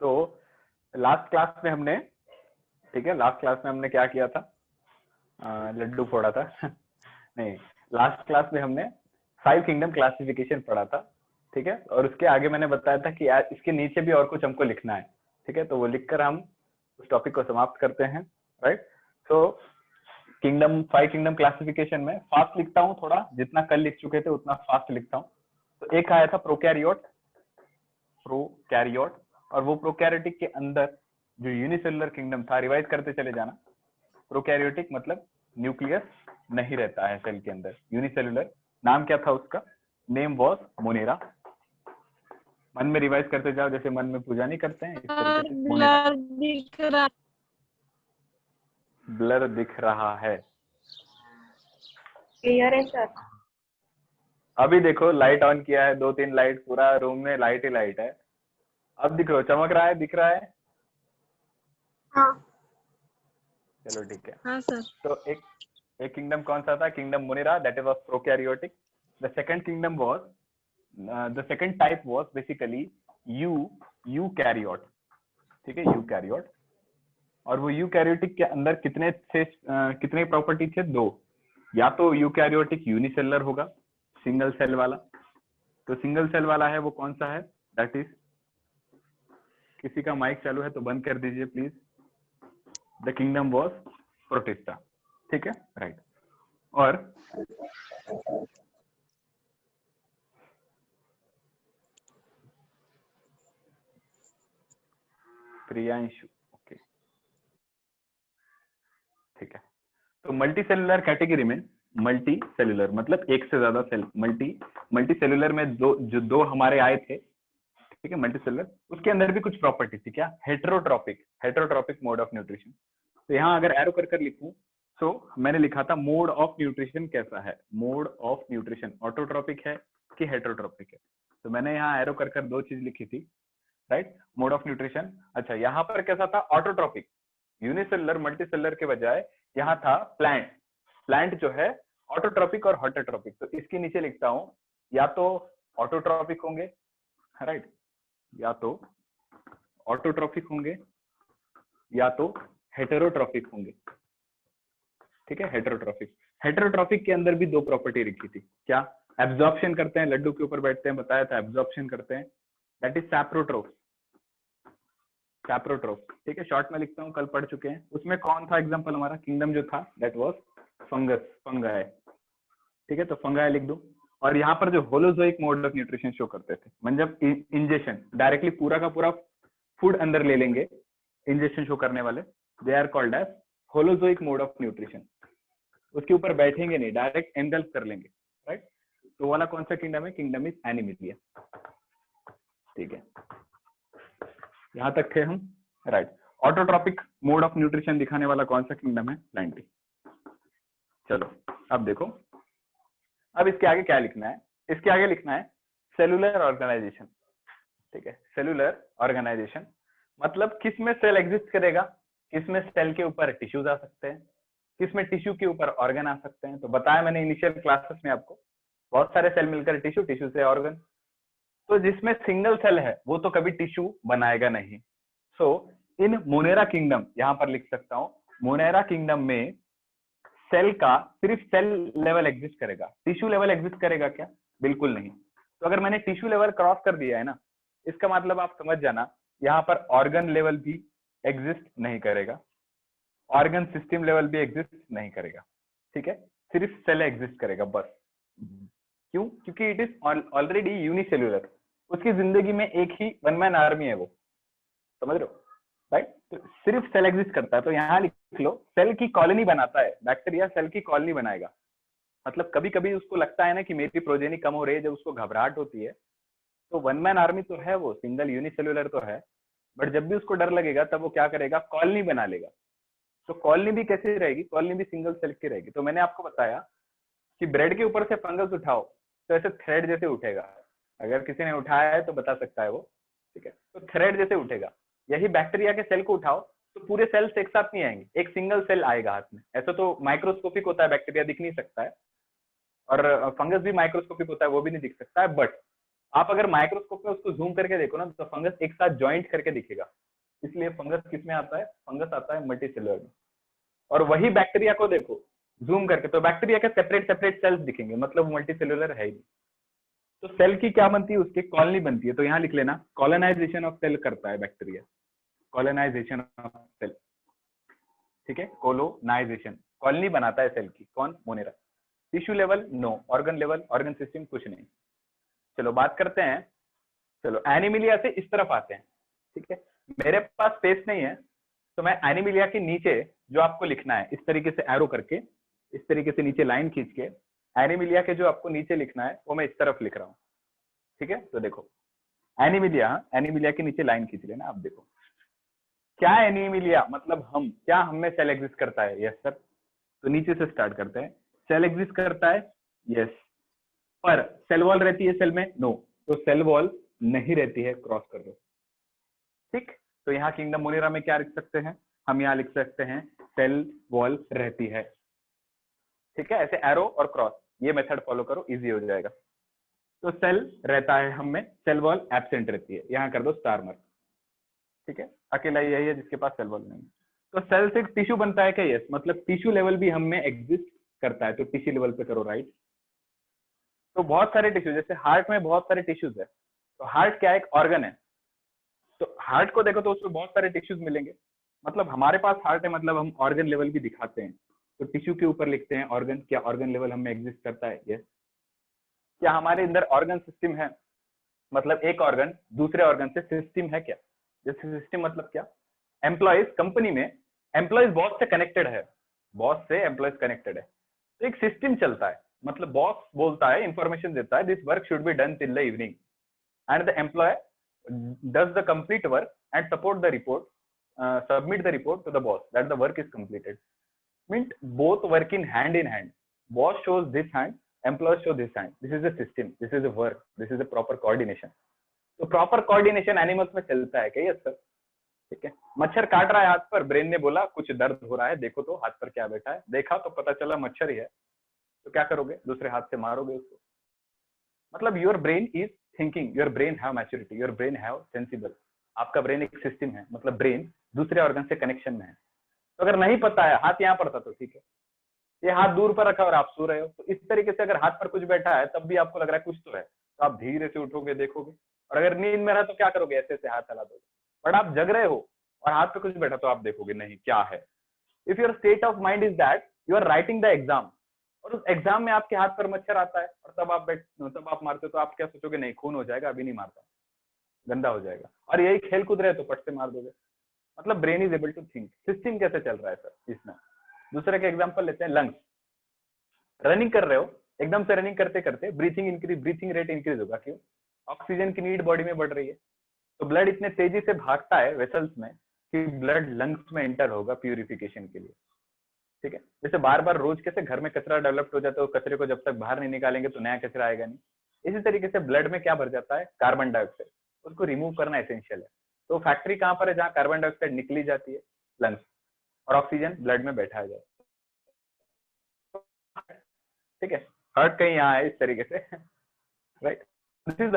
तो last class में हमने, ठीक है, लास्ट क्लास में हमने क्या किया था, लड्डू फोड़ा था नहीं, लास्ट क्लास में हमने 5 किंगडम क्लासिफिकेशन पढ़ा था, ठीक है, और उसके आगे मैंने बताया था कि इसके नीचे भी और कुछ हमको लिखना है, ठीक है, तो वो लिखकर हम उस टॉपिक को समाप्त करते हैं, राइट। तो किंगडम 5 किंगडम क्लासिफिकेशन में फास्ट लिखता हूँ थोड़ा, जितना कल लिख चुके थे उतना फास्ट लिखता हूँ। तो एक आया था प्रोकैरियोट, और वो प्रोकैरियोटिक के अंदर जो यूनिसेलुलर किंगडम था, रिवाइज करते चले जाना, प्रोकैरियोटिक मतलब न्यूक्लियस नहीं रहता है सेल के अंदर, यूनिसेलुलर नाम क्या था उसका, नेम वॉज मोनेरा। मन में रिवाइज करते जाओ, जैसे मन में पूजा नहीं करते हैं इस तरीके से। मोनेरा, ब्लर दिख रहा है, क्लियर है सर। अभी देखो लाइट ऑन किया है, 2-3 लाइट, पूरा रूम में लाइट ही लाइट है। अब दिख रहा, चमक रहा है, दिख रहा है? हाँ चलो ठीक है। हाँ सर। तो एक किंगडम कौन सा था, kingdom Monera, that was prokaryotic. The second kingdom was, the second type was basically eukaryote, ठीक है, यूकैरियोट। और वो यूकैरियोटिक के अंदर कितने प्रॉपर्टी थे, 2। या तो यूकैरियोटिक यूनिसेलुलर होगा, सिंगल सेल वाला। तो सिंगल सेल वाला है वो कौन सा है, दैट इज, किसी का माइक चालू है तो बंद कर दीजिए please. The kingdom was protista, ठीक है, राइट। और प्रियांशु, ओके, ठीक है। तो मल्टी सेलुलर कैटेगरी में, मल्टी सेलुलर मतलब एक से ज्यादा सेल, मल्टी सेलुलर में दो हमारे आए थे, ठीक है, मल्टी सेलुलर, उसके अंदर भी कुछ प्रॉपर्टी थी, क्या, हेटेरोट्रॉपिक मोड ऑफ न्यूट्रिशन। तो यहाँ अगर एरो कर लिखूं, तो मैंने लिखा था मोड ऑफ न्यूट्रिशन कैसा है, मोड ऑफ न्यूट्रिशन ऑटोट्रॉपिक है कि हेटेरोट्रॉपिक है। तो मैंने यहाँ एरो कर 2 चीज लिखी थी, राइट, मोड ऑफ न्यूट्रिशन। अच्छा, यहाँ पर कैसा था, ऑटोट्रॉपिक, यूनिसेलुलर मल्टीसेलुलर के बजाय यहाँ था प्लांट जो है ऑटोट्रॉपिक और हेटेरोट्रॉपिक। तो इसके नीचे लिखता हूं, या तो ऑटोट्रॉपिक होंगे, राइट, या तो ऑटोट्रॉपिक होंगे, या तो हेटेरोट्रॉपिक होंगे, ठीक है, हेटेरोट्रॉपिक के अंदर भी 2 प्रॉपर्टी लिखी थी, क्या, एब्जॉर्प्शन करते हैं, लड्डू के ऊपर बैठते हैं, बताया था एब्जॉर्प्शन करते हैं, दैट इज सैप्रोट्रोफ, ठीक है, शॉर्ट में लिखता हूँ, कल पढ़ चुके हैं। उसमें कौन था एग्जांपल, हमारा किंगडम जो था दैट वाज फंगाई, ठीक है, तो फंगाई लिख दो। और यहाँ पर जो holozoic mode of nutrition show करते थे, मतलब इंजेक्शन डायरेक्टली पूरा का पूरा फूड अंदर ले लेंगे, इंजेक्शन शो करने वाले, they are called as holozoic mode of nutrition. उसके ऊपर बैठेंगे नहीं, डायरेक्ट एंगल्फ कर लेंगे, राइट। तो वाला कौन सा किंगडम है, किंगडम इज एनिमिलिया, ठीक है, यहां तक थे हम, right. Autotrophic mode of nutrition दिखाने वाला कौन सा किंगडम है, प्लांटी। चलो अब देखो, अब इसके आगे क्या लिखना है, इसके आगे लिखना है सेलुलर ऑर्गेनाइजेशन, ठीक है, सेलुलर ऑर्गेनाइजेशन मतलब किस में सेल एग्जिस्ट करेगा, किस में सेल के ऊपर टिश्यूज आ सकते हैं, किस में टिश्यू के ऊपर ऑर्गन आ सकते हैं। तो बताया मैंने इनिशियल क्लासेस में आपको, बहुत सारे सेल मिलकर टिश्यू, टिश्यू से ऑर्गन। तो जिसमें सिंगल सेल है वो तो कभी टिश्यू बनाएगा नहीं। सो इन मोनेरा किंगडम, यहां पर लिख सकता हूं, मोनेरा किंगडम में सेल का सिर्फ सेल लेवल एग्जिस्ट करेगा, टिश्यू लेवल एग्जिस्ट करेगा क्या, बिल्कुल नहीं। तो अगर मैंने टिश्यू लेवल क्रॉस कर दिया है ना, इसका मतलब आप समझ जाना, यहाँ पर ऑर्गन लेवल भी एग्जिस्ट नहीं करेगा, ऑर्गन सिस्टम लेवल भी एग्जिस्ट नहीं करेगा, ठीक है, सिर्फ सेल एग्जिस्ट करेगा बस। क्यों, क्योंकि इट इज ऑलरेडी यूनिसेल्युलर, उसकी जिंदगी में एक ही वन मैन आर्मी है वो, समझ रहे हो, राइट। तो सिर्फ सेल एग्जिस्ट करता है। तो यहाँ लिख लो, सेल की कॉलोनी बनाता है, बैक्टीरिया सेल की कॉलोनी बनाएगा। मतलब कभी कभी उसको लगता है ना कि मेरी प्रोजेनी कम हो रही है, जब उसको घबराहट होती है, तो वन मैन आर्मी तो है वो, सिंगल यूनिसेल्युलर तो है, बट जब भी उसको डर लगेगा तब वो क्या करेगा, कॉलोनी बना लेगा। तो कॉलोनी भी कैसे रहेगी, कॉलोनी भी सिंगल सेल की रहेगी। तो मैंने आपको बताया कि ब्रेड के ऊपर से फंगस उठाओ तो ऐसे थ्रेड जैसे उठेगा, अगर किसी ने उठाया है तो बता सकता है वो, ठीक है, तो थ्रेड जैसे उठेगा। यही बैक्टीरिया के सेल को उठाओ तो पूरे सेल्स एक साथ नहीं आएंगे, एक सिंगल सेल आएगा हाथ में। ऐसा तो माइक्रोस्कोपिक होता है, बैक्टीरिया दिख नहीं सकता है, और फंगस भी माइक्रोस्कोपिक होता है, वो भी नहीं दिख सकता है, बट आप अगर माइक्रोस्कोप में उसको जूम करके देखो ना तो फंगस एक साथ ज्वाइंट करके दिखेगा, इसलिए फंगस किस में आता है, फंगस आता है मल्टीसेलुलर में। और वही बैक्टीरिया को देखो जूम करके तो बैक्टीरिया के सेपरेट सेपरेट सेल्स दिखेंगे, मतलब मल्टीसेलुलर है ही नहीं। तो सेल की क्या बनती है, उसकी कॉलोनी बनती है, तो यहाँ लिख लेना कॉलोनाइजेशन ऑफ सेल करता है बैक्टीरिया, कॉलोनाइजेशन ऑफ सेल, ठीक है, कोलोनाइजेशन, कॉलोनी बनाता है सेल की, कौन, Monera. Tissue level no, organ level, organ system कुछ नहीं। चलो बात करते हैं, चलो एनिमिलिया से इस तरफ आते हैं, ठीक है। मेरे पास स्पेस नहीं है तो मैं एनिमिलिया के नीचे जो आपको लिखना है इस तरीके से एरो करके, इस तरीके से नीचे लाइन खींच के एनिमिलिया के जो आपको नीचे लिखना है वो मैं इस तरफ लिख रहा हूँ, ठीक है। तो देखो एनिमिलिया, एनिमिलिया के नीचे लाइन खींच लेना, आप देखो क्या एनिमिलिया मतलब हम, क्या हम में सेल एग्जिस्ट करता है, यस सर। तो नीचे से स्टार्ट करते हैं, सेल एग्जिस्ट करता है, यस, पर सेल वॉल रहती है सेल में, नो, तो सेल वॉल नहीं रहती है, क्रॉस कर दो, ठीक। तो यहाँ किंगडम मोनेरा में क्या लिख सकते हैं, हम यहाँ लिख सकते हैं सेल वॉल रहती है, ठीक है। ऐसे एरो और क्रॉस ये मेथड फॉलो करो, इजी हो जाएगा। तो सेल रहता है हम में, सेल वॉल एब्सेंट रहती है, यहाँ कर दो स्टार मार्क, ठीक है। अकेला यही है जिसके पास सेल वॉल नहीं। तो सेल से टिश्यू बनता है क्या, यस, मतलब टिश्यू लेवल भी हम में एग्जिस्ट करता है, तो टिश्यू लेवल पे करो राइट। तो बहुत सारे टिश्यू, जैसे हार्ट में बहुत सारे टिश्यूज है, तो हार्ट क्या एक ऑर्गन है, तो हार्ट को देखो तो उसमें बहुत सारे टिश्यूज मिलेंगे, मतलब हमारे पास हार्ट है, मतलब हम ऑर्गन लेवल भी दिखाते हैं, तो टिश्यू के ऊपर लिखते हैं ऑर्गन, क्या ऑर्गन लेवल हमें एग्जिस्ट करता है, यस। क्या हमारे अंदर ऑर्गन सिस्टम है, मतलब एक ऑर्गन दूसरे ऑर्गन से सिस्टम है क्या, जैसे सिस्टम मतलब क्या, एम्प्लॉयज कंपनी में एम्प्लॉयज बॉस से कनेक्टेड है, बॉस से एम्प्लॉयज कनेक्टेड है, तो एक सिस्टम चलता है, मतलब बॉस बोलता है, इंफॉर्मेशन देता है, this work should be done till the evening, and the employee does the complete work and support the report, submit the report to the boss that the work is completed. Means both work in hand, boss shows this hand, employees show this hand, this is a system, this is a work, this is a proper coordination. तो proper coordination animals में चलता है क्या, yes sir, ठीक है। मच्छर काट रहा है हाथ पर, ब्रेन ने बोला कुछ दर्द हो रहा है, देखो तो हाथ पर क्या बैठा है, देखा तो पता चला मच्छर ही है, तो क्या करोगे, दूसरे हाथ से मारोगे उसको। मतलब your brain is thinking, your brain have maturity, your brain have sensible, आपका ब्रेन एक सिस्टम है, मतलब ब्रेन दूसरे ऑर्गन से कनेक्शन में है। तो अगर नहीं पता है, हाथ यहाँ पर था तो ठीक है, ये हाथ दूर पर रखा और आप सो रहे हो, तो इस तरीके से अगर हाथ पर कुछ बैठा है तब भी आपको लग रहा है कुछ तो है, तो आप धीरे से उठोगे, देखोगे, और अगर नींद में रहा तो क्या करोगे, ऐसे ऐसे हाथ हिला दोगे, बट आप जग रहे हो और हाथ पे कुछ बैठा तो आप देखोगे नहीं क्या है। If your state of mind is that you are writing the exam, और उस एग्जाम में आपके हाथ पर मच्छर आता है और तब आप मारते हो, तो आप क्या सोचोगे, नहीं खून हो जाएगा, अभी नहीं मारता, गंदा हो जाएगा, और यही खेल कूद रहे तो पट से मार दोगे। मतलब brain is able to think, system कैसे चल रहा है सर इसमें। दूसरे का एग्जांपल लेते हैं, लंग्स, रनिंग कर रहे हो, एकदम से रनिंग करते करते ब्रीथिंग रेट इंक्रीज होगा, क्यों, ऑक्सीजन की नीड बॉडी में बढ़ रही है, तो ब्लड इतने तेजी से भागता है वेसल्स में कि ब्लड लंग्स में एंटर होगा प्यूरिफिकेशन के लिए, ठीक है। जैसे बार बार रोज कैसे घर में कचरा डेवलप हो जाता है, कचरे को जब तक बाहर नहीं निकालेंगे तो नया कचरा आएगा नहीं, इसी तरीके से ब्लड में क्या भर जाता है, कार्बन डाइऑक्साइड, उसको रिमूव करना एसेंशियल है। तो फैक्ट्री कहाँ पर है, जहाँ कार्बन डाइऑक्साइड निकली जाती है, लंग्स, और ऑक्सीजन ब्लड में बैठा जाए, ठीक है। हार्ट कहीं यहाँ है इस तरीके से, right, this is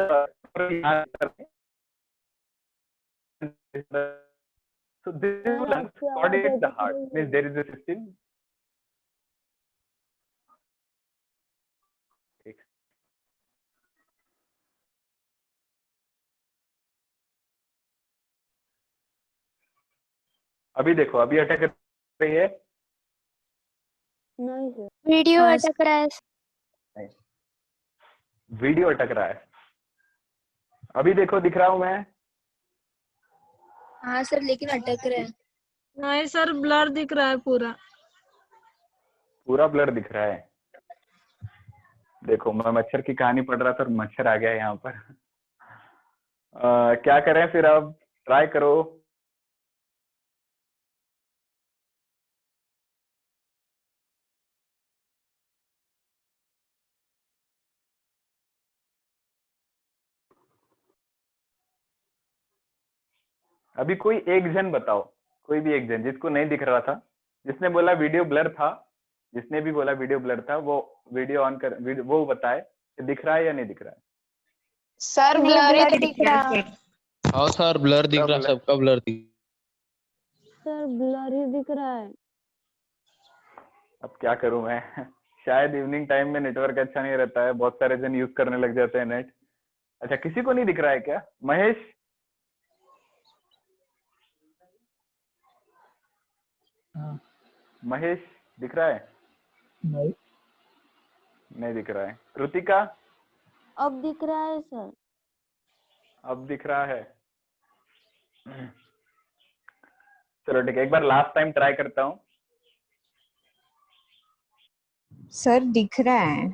so this is lungs coordinate the heart, means there is a system. अभी देखो, अभी अटक रही है, नहीं सर, वीडियो अटक रहा है। वीडियो अटक रहा है, अभी देखो दिख रहा हूं मैं, हाँ सर, लेकिन अटक रहा है। नहीं सर, ब्लर दिख रहा है पूरा, पूरा ब्लर दिख रहा है। देखो मैं मच्छर की कहानी पढ़ रहा था और मच्छर आ गया यहाँ पर। क्या करें फिर, अब ट्राई करो। अभी कोई एक जन बताओ, कोई भी एक जन जिसको नहीं दिख रहा था, जिसने बोला वीडियो ब्लर था, जिसने भी बोला वीडियो ब्लर था, वो वीडियो ऑन कर, वो बताए कि दिख रहा है या नहीं दिख रहा है। सर ब्लर दिख रहा। हाँ सर ब्लर दिख रहा, सबका ब्लर दिख। सर ब्लर ही दिख रहा है। अब क्या करूं मैं शायद इवनिंग टाइम में नेटवर्क अच्छा नहीं रहता है, बहुत सारे जन यूज करने लग जाते हैं नेट। अच्छा, किसी को नहीं दिख रहा है क्या? महेश, महेश दिख रहा है? नहीं दिख रहा है। कृतिका, अब दिख रहा है सर। अब दिख रहा है। चलो ठीक है, एक बार लास्ट टाइम ट्राई करता हूँ। सर दिख रहा है।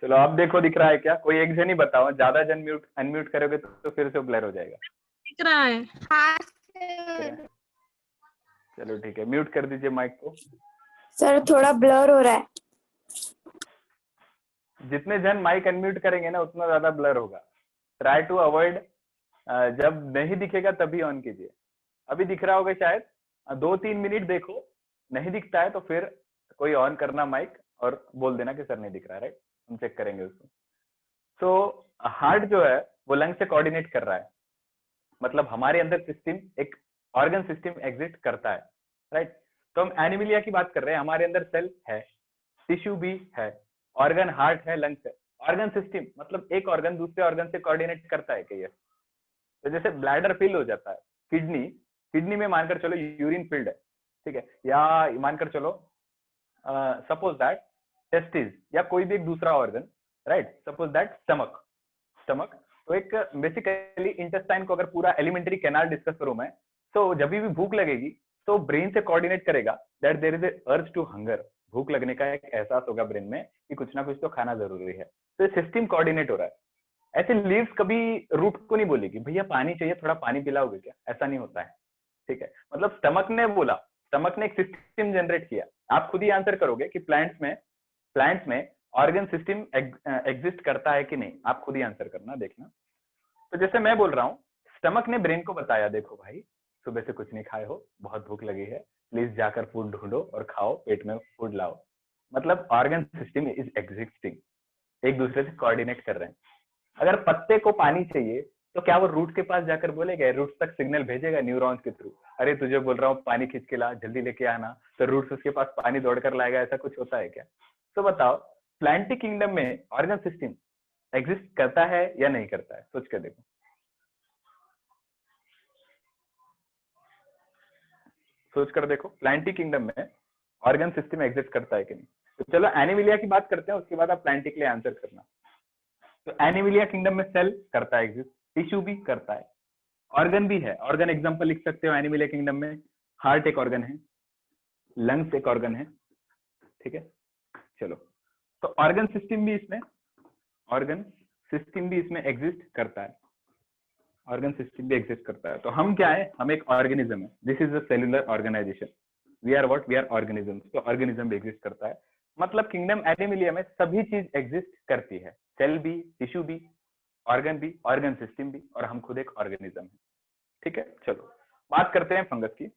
चलो अब देखो दिख रहा है क्या? कोई एक जन ही बताओ, ज्यादा जन म्यूट अनम्यूट करोगे तो फिर से ब्लर हो जाएगा। दिख रहा है। हाँ चलो ठीक है, म्यूट कर दीजिए माइक को। सर थोड़ा ब्लर हो रहा है। जितने जन माइक अनम्यूट करेंगे ना उतना ज्यादा ब्लर होगा। ट्राई टू अवॉइड, जब नहीं दिखेगा तभी ऑन कीजिए। अभी दिख रहा होगा शायद, 2-3 मिनट देखो, नहीं दिखता है तो फिर कोई ऑन करना माइक और बोल देना कि सर नहीं दिख रहा है, राइट? हम चेक करेंगे उसको। तो हार्ट जो है वो लंग से कोऑर्डिनेट कर रहा है, मतलब हमारे अंदर सिस्टम एक ऑर्गन सिस्टम एग्जिस्ट करता है, राइट? तो हम एनिमिलिया की बात कर रहे हैं, हमारे अंदर सेल है, टिश्यू भी है, ऑर्गन हार्ट है, लंग्स है। ऑर्गन सिस्टम मतलब एक ऑर्गन दूसरे ऑर्गन से कोऑर्डिनेट करता है क्या? तो जैसे ब्लैडर फिल हो जाता है, किडनी में मानकर चलो यूरिन फिल्ड है, ठीक है, या मानकर चलो सपोज दैट टेस्टिस या कोई भी एक दूसरा organ, right? Suppose that stomach. तो एक बेसिकली इंटेस्टाइन को अगर पूरा एलिमेंट्री कैनाल डिस्कस करूं मैं, तो जब भी भूख लगेगी तो ब्रेन से कोऑर्डिनेट करेगा that there is a urge to hunger. भूख लगने का एक एहसास होगा ब्रेन में कि कुछ ना कुछ तो खाना जरूरी है, तो सिस्टम कोऑर्डिनेट हो रहा है। ऐसे लीव्स कभी रूट को नहीं बोलेगी भैया पानी चाहिए, थोड़ा पानी पिलाओगे क्या? ऐसा नहीं होता है, ठीक है? मतलब स्टमक ने बोला, स्टमक ने एक सिस्टम जनरेट किया। आप खुद ही आंसर करोगे कि प्लांट्स में ऑर्गन सिस्टम एग्जिस्ट करता है कि नहीं, आप खुद ही आंसर करना, देखना। तो जैसे मैं बोल रहा हूँ, स्टमक ने ब्रेन को बताया देखो भाई सुबह से कुछ नहीं खाए हो, बहुत भूख लगी है, प्लीज जाकर फूड ढूंढो और खाओ, पेट में फूड लाओ। मतलब ऑर्गन सिस्टम इज एग्जिस्टिंग, एक दूसरे से कोऑर्डिनेट कर रहे हैं। अगर पत्ते को पानी चाहिए तो क्या वो रूट के पास जाकर बोलेगा, रूट तक सिग्नल भेजेगा न्यूरॉन्स के थ्रू, अरे तुझे बोल रहा हूँ पानी खींच के ला, जल्दी लेके आना, तो रूट्स उसके पास पानी दौड़कर लाएगा? ऐसा कुछ होता है क्या? तो बताओ प्लांटिक किंगडम में ऑर्गन सिस्टम एग्जिस्ट करता है या नहीं करता है? सोच कर देखो। सोच कर देखो, प्लांटिक किंगडम में ऑर्गन सिस्टम एग्जिस्ट करता है कि नहीं? तो चलो एनिमिलिया की बात करते हैं, उसके बाद आप प्लांटिक के लिए आंसर करना। तो एनिमिलिया किंगडम में सेल करता है एग्जिस्ट, टिश्यू भी करता है, ऑर्गन भी है। ऑर्गन एग्जांपल लिख सकते हो एनिमिलिया किंगडम में, हार्ट एक ऑर्गन है, लंग्स एक ऑर्गन है, ठीक है? चलो, तो ऑर्गन सिस्टम भी इसमें एग्जिस्ट करता है, ऑर्गन सिस्टम भी एग्जिस्ट करता है। तो हम क्या है? हम एक ऑर्गेनिज्म है, this is a cellular organisation, we are what? We are organisms. तो ऑर्गेनिज्म भी एग्जिस्ट करता है, मतलब किंगडम एनिमिलिया में सभी चीज एग्जिस्ट करती है, सेल भी, टिश्यू भी, ऑर्गन भी, ऑर्गन सिस्टम भी, और हम खुद एक ऑर्गेनिज्म है, ठीक है? चलो बात करते हैं फंगस की।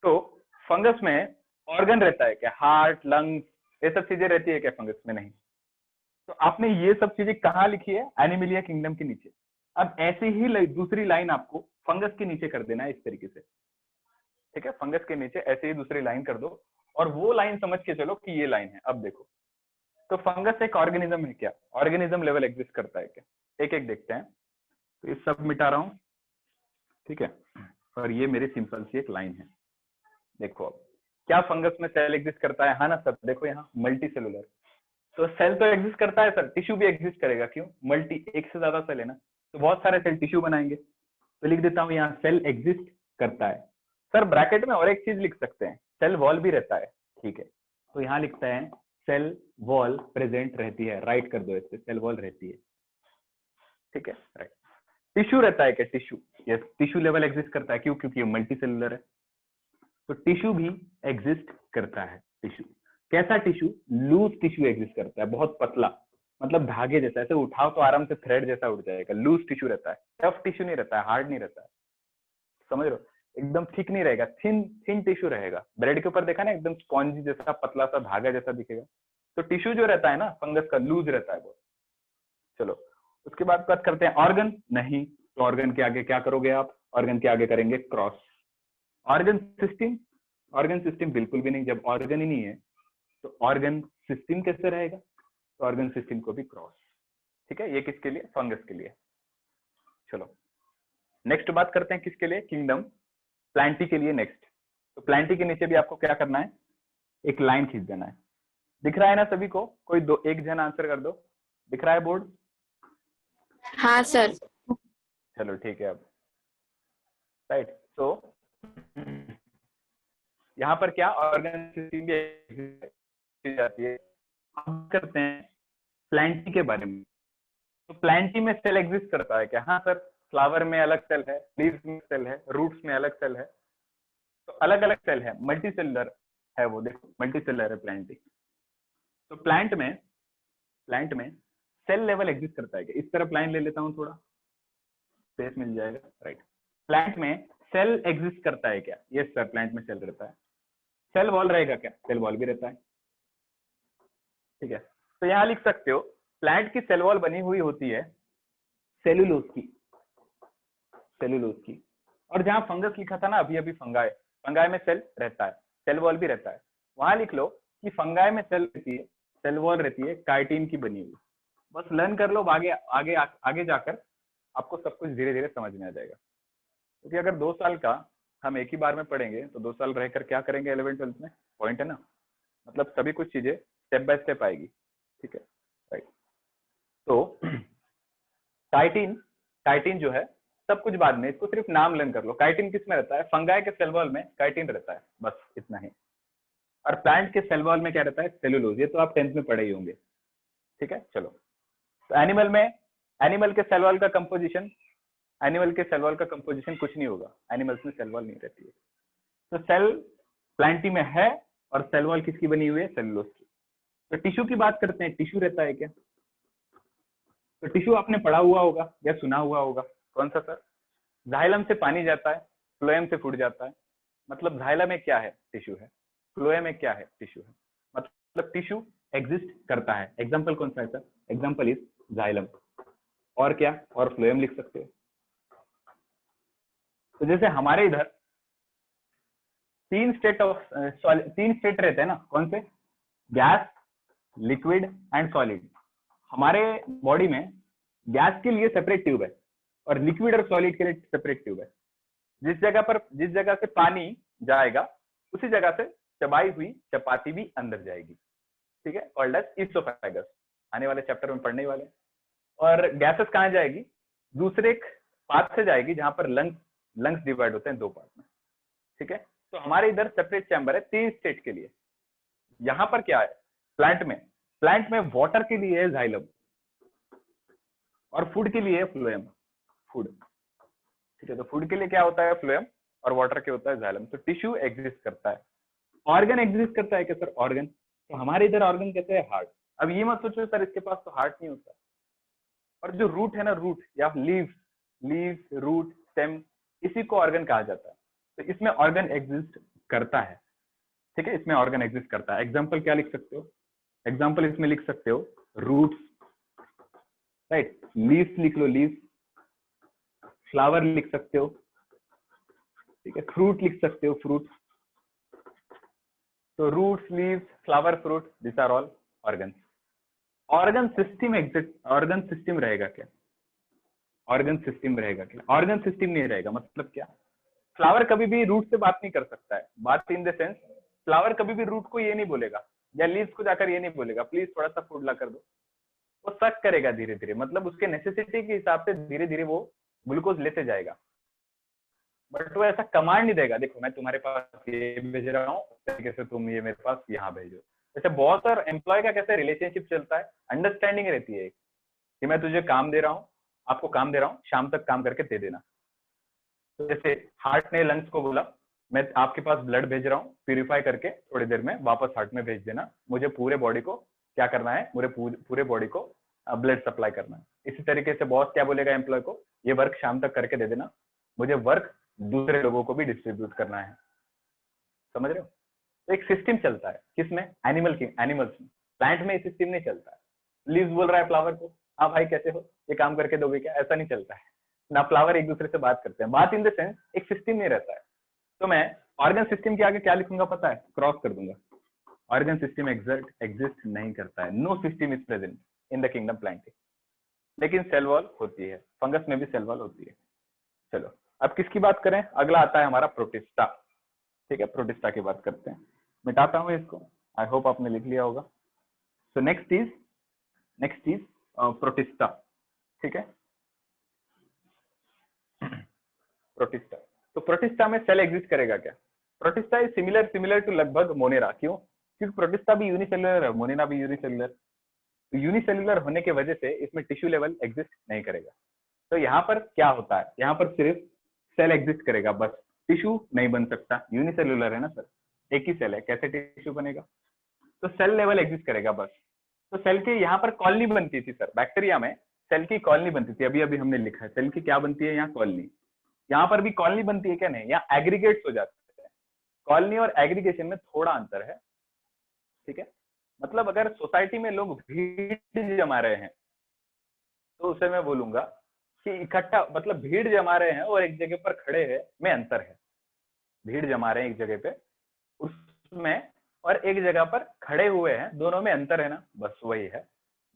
तो फंगस में ऑर्गन रहता है क्या? हार्ट, लंग्स, ये सब चीजें रहती है क्या फंगस में? नहीं। तो आपने ये सब चीजें कहाँ लिखी है? एनिमिलिया किंगडम के नीचे। अब ऐसे ही दूसरी लाइन आपको फंगस के नीचे कर देना है इस तरीके से, ठीक है? फंगस के नीचे ऐसे ही दूसरी लाइन कर दो, और वो लाइन समझ के चलो कि ये लाइन है। अब देखो, तो फंगस एक ऑर्गेनिज्म है क्या? ऑर्गेनिज्म लेवल एग्जिस्ट करता है क्या? एक एक देखते हैं। तो ये सब मिटा रहा हूँ, ठीक है? और ये मेरी सिंपल सी एक लाइन है। देखो अब क्या फंगस में सेल एग्जिस्ट करता है? हाँ ना सर, देखो यहाँ मल्टी सेलुलर, तो सेल तो एग्जिस्ट करता है सर, टिश्यू भी एग्जिस्ट करेगा, क्यों? मल्टी, एक से ज्यादा सेल है ना, तो बहुत सारे सेल टिश्यू बनाएंगे। तो लिख देता हूँ यहाँ सेल एग्जिस्ट करता है। सर ब्रैकेट में और एक चीज लिख सकते हैं, सेल वॉल भी रहता है, ठीक है? तो यहाँ लिखता है सेल वॉल प्रेजेंट रहती है, राइट कर दो इससे, सेल वॉल रहती है, ठीक है? राइट। टिश्यू रहता है क्या? Tissue, yes, tissue level exist करता है, क्यों? क्योंकि ये मल्टी सेलुलर है, तो टिश्यू भी एग्जिस्ट करता है। टिश्यू कैसा? टिश्यू लूज टिश्यू एग्जिस्ट करता है, बहुत पतला, मतलब धागे जैसा, ऐसे उठाओ तो आराम से थ्रेड जैसा उठ जाएगा, लूज टिश्यू रहता है, टफ टिश्यू नहीं रहता है, हार्ड नहीं रहता है, समझ रहे हो? एकदम थिक नहीं रहेगा, थिन थिन टिश्यू रहेगा। ब्रेड के ऊपर देखा ना एकदम स्पॉन्जी जैसा पतला सा धागा जैसा दिखेगा। तो टिश्यू जो रहता है ना फंगस का लूज रहता है बहुत। चलो उसके बाद बात करते हैं ऑर्गन। नहीं, तो ऑर्गन के आगे क्या करोगे आप? ऑर्गन के आगे करेंगे cross. Organ system, organ system बिल्कुल भी नहीं। जब ऑर्गन ही नहीं है तो ऑर्गन सिस्टम कैसे रहेगा? तो ऑर्गन सिस्टम को भी क्रॉस। ठीक है, ये किसके लिए? फंगस के लिए। चलो नेक्स्ट बात करते हैं किसके लिए? किंगडम प्लांटी के लिए। नेक्स्ट तो प्लांटी के नीचे भी आपको क्या करना है? एक लाइन खींच देना है। दिख रहा है ना सभी को? कोई दो एक जन आंसर कर दो। दिख रहा है बोर्ड? हाँ सर। चलो ठीक है। अब राइट, तो यहाँ पर क्या ऑर्गन सिस्टम भी जाती है। हम करते हैं प्लांटी के बारे में। तो प्लांटी में सेल एग्जिस्ट करता है क्या? हाँ सर, फ्लावर में अलग सेल है, लीव्स में सेल है, रूट्स में अलग सेल है। तो अलग अलग सेल है, मल्टी सेलुलर है वो। देखो मल्टी सेलुलर है प्लांटी। तो प्लांट में सेल लेवल एग्जिस्ट करता है क्या? इस तरफ लाइन ले लेता हूँ, थोड़ा स्पेस मिल जाएगा। राइट, प्लांट में सेल एग्जिस्ट करता है क्या? यस सर, प्लांट में सेल रहता है। सेल वॉल रहेगा क्या? सेल वॉल भी रहता है। ठीक है, तो यहाँ लिख सकते हो प्लांट की सेल वॉल बनी हुई होती है सेलुलोज की, सेलुलोज की। और जहां फंगस लिखा था ना अभी अभी, फंगाई, फंगाई में सेल रहता है, सेल वॉल भी रहता है। वहां लिख लो कि फंगाई में सेल रहती है, सेल वॉल रहती है काइटिन की बनी हुई। बस लर्न कर लो, आगे आगे आगे जाकर आपको सब कुछ धीरे धीरे समझ में आ जाएगा। क्योंकि अगर 2 साल का हम एक ही बार में पढ़ेंगे तो 2 साल रहकर क्या करेंगे 11th 12th में? पॉइंट है ना, मतलब सभी कुछ चीजें स्टेप बाय स्टेप आएगी। ठीक है, राइट। तो काइटिन, काइटिन जो है सब कुछ बाद में, इसको सिर्फ नाम लर्न कर लो। काइटिन किस में रहता है? फंगाई के सेल वॉल में काइटिन रहता है, बस इतना ही। और प्लांट के सेल वॉल में क्या रहता है? सेलुलोज। ये तो आप 10th में पढ़े ही होंगे। ठीक है, चलो। तो एनिमल में, एनिमल के सेल वॉल का कंपोजिशन, एनिमल के सेल वॉल का कंपोजिशन कुछ नहीं होगा, एनिमल्स में सेल वॉल नहीं रहती है। तो सेल प्लांटी में है और सेल वॉल किसकी बनी हुई है? सेलुलोज की। तो टिश्यू की बात करते हैं, टिश्यू रहता है क्या? तो टिश्यू आपने पढ़ा हुआ होगा या सुना हुआ होगा। कौन सा सर? जाइलम से पानी जाता है, फ्लोएम से फूड जाता है। मतलब जाइलम में क्या है? टिश्यू है। फ्लोएम में क्या है? टिश्यू है। मतलब टिश्यू एग्जिस्ट करता है। एग्जाम्पल कौन सा है सर? Example is xylem. और क्या? और फ्लोएम लिख सकते हो। तो जैसे हमारे इधर 3 स्टेट रहते हैं ना, कौन से? Gas, liquid and solid. हमारे बॉडी में गैस के लिए सेपरेट ट्यूब है और लिक्विड और सॉलिड के लिए सेपरेट ट्यूब है। जिस जगह से पानी जाएगा उसी जगह से चबाई हुई चपाती भी अंदर जाएगी। ठीक है, कॉल्ड एज इसोफेगस। आने वाले चैप्टर में पढ़ने वाले। और गैसेस कहाँ जाएगी? दूसरे एक पार्ट से जाएगी जहां पर लंग्स डिवाइड होते हैं 2 पार्ट में। ठीक है, तो हमारे इधर सेपरेट चैम्बर है 3 स्टेट के लिए। यहाँ पर क्या है? प्लांट में वाटर के लिए है जाइलम और फूड के लिए है फ्लोएम। फूड, ठीक है, तो फूड के लिए क्या होता है? फ्लोएम, और वाटर के होता है जाइलम। तो टिश्यू एग्जिस्ट करता है। ऑर्गन एग्जिस्ट करता है क्या सर? ऑर्गन, तो हमारे इधर ऑर्गन कैसे है? हार्ट। अब ये मत सोचो सर इसके पास तो हार्ट नहीं होता। और जो रूट है ना, रूट या लीव्स, रूट, स्टेम, इसी को ऑर्गन कहा जाता है। तो इसमें ऑर्गन एग्जिस्ट करता है। ठीक है, इसमें ऑर्गन एग्जिस्ट करता है। एग्जाम्पल क्या लिख सकते हो? एग्जाम्पल इसमें लिख सकते हो रूट्स, राइट, लीव्स लिख लो, लीव्स, फ्लावर लिख सकते हो। ठीक है, फ्रूट लिख सकते हो, फ्रूट। तो roots, leaves, flower, fruit, this are all organ. Organ system exist, organ system रहेगा क्या? ऑर्गन सिस्टम रहेगा क्या? ऑर्गन सिस्टम नहीं रहेगा। मतलब क्या? फ्लावर कभी भी रूट से बात नहीं कर सकता है। बात इन द सेंस, फ्लावर कभी भी रूट को ये नहीं बोलेगा या लीव्स को जाकर ये नहीं बोलेगा प्लीज थोड़ा सा फूड ला कर दो। वो सक करेगा धीरे धीरे, मतलब उसके नेसेसिटी के हिसाब से धीरे धीरे वो ग्लूकोज लेते जाएगा। बट वो ऐसा कमांड नहीं देगा, देखो मैं तुम्हारे पास ये भेज रहा हूँ, उस तरीके से तुम ये मेरे पास यहाँ भेजो। जैसे बॉस और एम्प्लॉय का कैसे रिलेशनशिप चलता है, अंडरस्टैंडिंग रहती है कि मैं तुझे काम दे रहा हूँ, आपको काम दे रहा हूँ, शाम तक काम करके दे देना। तो जैसे हार्ट ने लंग्स को बोला मैं आपके पास ब्लड भेज रहा हूँ, प्यूरिफाई करके थोड़ी देर में वापस हार्ट में भेज देना, मुझे पूरे बॉडी को क्या करना है, मुझे पूरे बॉडी को ब्लड सप्लाई करना है। इसी तरीके से बॉस क्या बोलेगा एम्प्लॉय को, ये वर्क शाम तक करके दे देना, मुझे वर्क दूसरे लोगों को भी डिस्ट्रीब्यूट करना है, समझ रहे हो? तो एक सिस्टम चलता है किसमें, एनिमल्स में। प्लांट में सिस्टम नहीं चलता है। लीव्स बोल रहा है फ्लावर को, हाँ भाई कैसे हो, ये काम करके दोगे क्या, ऐसा नहीं चलता है ना। फ्लावर एक दूसरे से बात करते हैं, बात इन द सेंस एक सिस्टम में रहता है। तो मैं ऑर्गन सिस्टम के आगे क्या लिखूंगा पता है, क्रॉस कर दूंगा। ऑर्गन सिस्टम एग्जिस्ट नहीं करता है, no system is present in the kingdom Plantae. लेकिन सेल वॉल होती है, फंगस में भी सेल वॉल होती है। चलो अब किसकी बात करें, अगला आता है हमारा प्रोटिस्टा। ठीक है, प्रोटिस्टा की बात करते हैं। मिटाता हूं इसको, आई होप आपने लिख लिया होगा। So next is protista. ठीक है, प्रोटिस्टा। तो प्रोटिस्टा में सेल एग्जिस्ट करेगा क्या? प्रोटिस्टा इज सिमिलर टू लगभग मोनेरा। क्यों? क्योंकि प्रोटिस्टा भी यूनिसेलुलर है, मोनेरा भी यूनिसेलुलर। तो यूनिसेलुलर होने की वजह से इसमें टिश्यू लेवल एग्जिस्ट नहीं करेगा। तो यहाँ पर क्या होता है, यहाँ पर सिर्फ सेल एग्जिस्ट करेगा बस, टिश्यू नहीं बन सकता। यूनिसेलुलर है ना सर, एक ही सेल है, कैसे टिश्यू बनेगा? तो सेल लेवल एग्जिस्ट करेगा बस। तो सेल की यहाँ पर कॉलोनी बनती थी सर, बैक्टीरिया में सेल की कॉलोनी बनती थी। अभी अभी हमने लिखा है सेल की क्या बनती है, यहाँ कॉलोनी। यहाँ पर भी कॉलोनी बनती है क्या? नहीं, यहाँ एग्रीगेट्स हो जाते हैं। कॉलोनी और एग्रीगेशन में थोड़ा अंतर है। ठीक है, मतलब अगर सोसाइटी में लोग भीड़ जमा रहे हैं तो उसे मैं बोलूंगा कि इकट्ठा, मतलब भीड़ जमा रहे हैं और एक जगह पर खड़े हैं में अंतर है। भीड़ जमा रहे हैं एक जगह पे उसमें, और एक जगह पर खड़े हुए हैं, दोनों में अंतर है ना, बस वही है।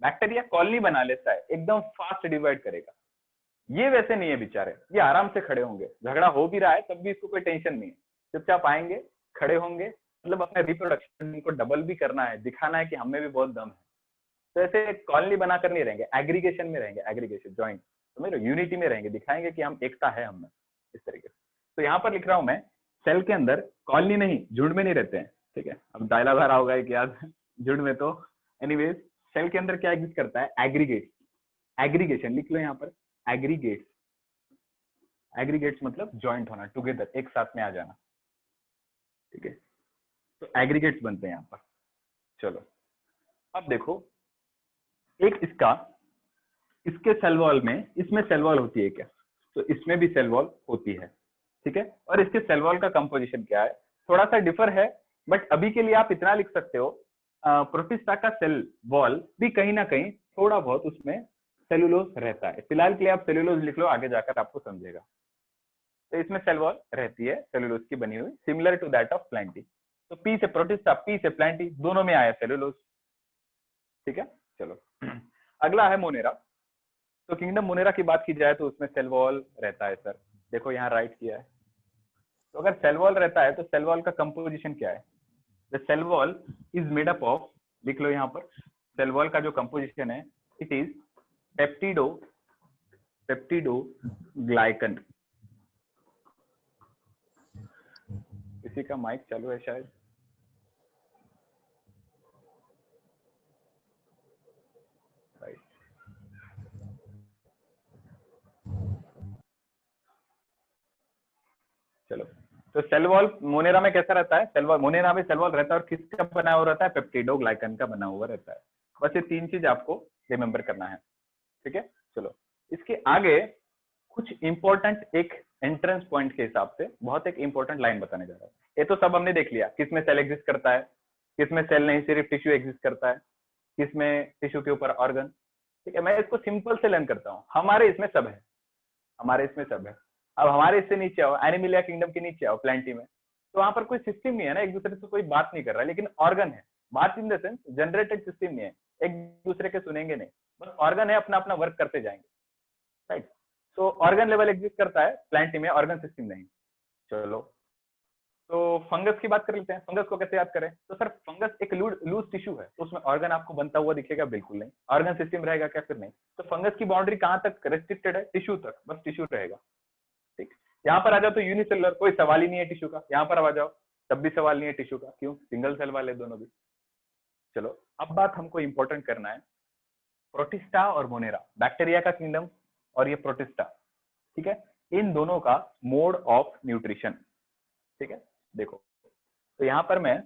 बैक्टीरिया कॉलोनी बना लेता है, एकदम फास्ट डिवाइड करेगा। ये वैसे नहीं है बेचारे, ये आराम से खड़े होंगे, झगड़ा हो भी रहा है तब भी इसको कोई टेंशन नहीं है। चुपचाप आएंगे, खड़े होंगे, मतलब अपने रिप्रोडक्शन को डबल भी करना है, दिखाना है कि हमें भी बहुत दम है। तो ऐसे कॉलोनी बनाकर नहीं रहेंगे, एग्रीगेशन में रहेंगे, एग्रीगेशन जॉइंट, समझ रहे हो, यूनिटी में रहेंगे, दिखाएंगे कि हम एकता है हमें, इस तरीके से। तो यहाँ पर लिख रहा हूं मैं, सेल के अंदर कॉलोनी नहीं, झुंड में नहीं रहते हैं। ठीक है, अब डायलॉग आ रहा होगा एक याद, झुंड में तो एनीवेज सेल के अंदर क्या एग्जिस्ट करता है, एग्रीगेट। एग्रीगेशन लिख लो यहाँ पर, एग्रीगेट्स। एग्रीगेट्स मतलब जॉइंट होना, टुगेदर, एक साथ में आ जाना। ठीक है, तो एग्रीगेट्स बनते हैं यहाँ पर। चलो अब देखो, एक इसके सेल वॉल में, इसमें सेल वॉल होती है क्या? तो इसमें भी सेल वॉल होती है। ठीक है, और इसके सेल वॉल का कंपोजिशन क्या है, थोड़ा सा डिफर है, बट अभी के लिए आप इतना लिख सकते हो, प्रोटिस्टा का सेल वॉल भी कहीं ना कहीं थोड़ा बहुत उसमें सेलुलोज रहता है। फिलहाल के लिए आप सेलुलोज लिख लो, आगे जाकर आपको समझेगा। तो इसमें सेल वॉल रहती है सेलुलोज की बनी हुई, similar to that of Plantae. तो पी से प्रोटिस्टा, पी से प्लांटी, दोनों में आया सेलुलोज। ठीक है, चलो अगला है मोनेरा। तो किंगडम मोनेरा की बात की जाए तो उसमें सेल वॉल रहता है सर, देखो यहाँ राइट किया है। तो अगर सेल वॉल रहता है तो सेल वॉल का कंपोजिशन क्या है? The cell wall is made up of, लिख लो यहाँ पर, सेल वॉल का जो कंपोजिशन है, इट इज पेप्टिडोग्लाइकन। किसी का माइक चालू है शायद, राइट। चलो, तो सेल वॉल मोनेरा में कैसा रहता है? सेल वॉल मोनेरा में सेल वॉल रहता है और किसका बना हुआ रहता है? पेप्टिडोग्लाइकन का बना हुआ रहता है। बस ये तीन चीज आपको रिमेंबर करना है। ठीक है, चलो इसके आगे कुछ इंपॉर्टेंट, एक एंट्रेंस पॉइंट के हिसाब से बहुत एक इंपॉर्टेंट लाइन बताने जा रहा है। ये तो सब हमने देख लिया, किसमें सेल एग्जिस्ट करता है, किसमें सेल नहीं सिर्फ टिश्यू एग्जिस्ट करता है, किसमें टिश्यू के ऊपर ऑर्गन। ठीक है, मैं इसको सिंपल से लर्न करता हूँ। हमारे इसमें सब है, हमारे इसमें सब है। अब हमारे इससे नीचे आओ, एनिमलिया किंगडम के नीचे आओ, प्लांटी में, तो वहां पर कोई सिस्टम नहीं है ना, एक दूसरे से कोई बात नहीं कर रहा है, लेकिन ऑर्गन है। बात in the sense generated system नहीं है, एक दूसरे के सुनेंगे नहीं, बस ऑर्गन है, अपना अपना वर्क करते जाएंगे। राइट, तो ऑर्गन लेवल एग्जिस्ट करता है प्लांटी में, ऑर्गन सिस्टम नहीं। चलो तो फंगस की बात कर लेते हैं। फंगस को कैसे याद करें? तो सर फंगस एक लूज टिश्यू है, तो उसमें ऑर्गन आपको बनता हुआ दिखेगा? बिल्कुल नहीं। ऑर्गन सिस्टम रहेगा क्या? फिर नहीं। तो फंगस की बाउंड्री कहाँ तक रेस्ट्रिक्टेड है? टिश्यू तक, बस टिश्यू रहेगा। ठीक, यहाँ पर आ जाओ तो यूनिसेलुलर, कोई सवाल ही नहीं है टिश्यू का। यहाँ पर आ जाओ तब भी सवाल नहीं है टिश्यू का, क्यों? सिंगल सेल वाले दोनों भी। चलो अब बात हमको इंपॉर्टेंट करना है, प्रोटिस्टा और मोनेरा, बैक्टीरिया का किंगडम और ये प्रोटिस्टा। ठीक है, इन दोनों का मोड ऑफ न्यूट्रिशन। ठीक है, देखो तो यहाँ पर मैं,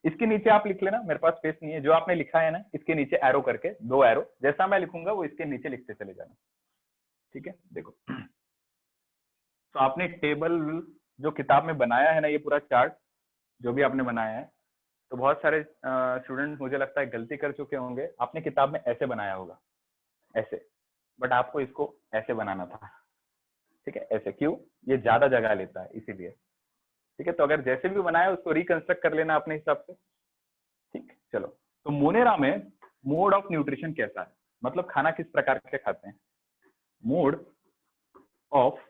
इसके नीचे आप लिख लेना, मेरे पास स्पेस नहीं है, जो आपने लिखा है ना इसके नीचे एरो करके, 2 एरो, जैसा मैं लिखूंगा वो इसके नीचे लिखते चले जाना। ठीक है, देखो तो आपने टेबल जो किताब में बनाया है ना, ये पूरा चार्ट जो भी आपने बनाया है, तो बहुत सारे स्टूडेंट मुझे लगता है गलती कर चुके होंगे। आपने किताब में ऐसे बनाया होगा, ऐसे, बट आपको इसको ऐसे बनाना था। ठीक है, ऐसे क्यों? ये ज्यादा जगह लेता है इसीलिए। ठीक है, तो अगर जैसे भी बनाया उसको रिकंस्ट्रक्ट कर लेना अपने हिसाब से। ठीक, चलो। तो मोनेरा में मोड ऑफ न्यूट्रिशन कैसा है, मतलब खाना किस प्रकार के खाते हैं? मोड ऑफ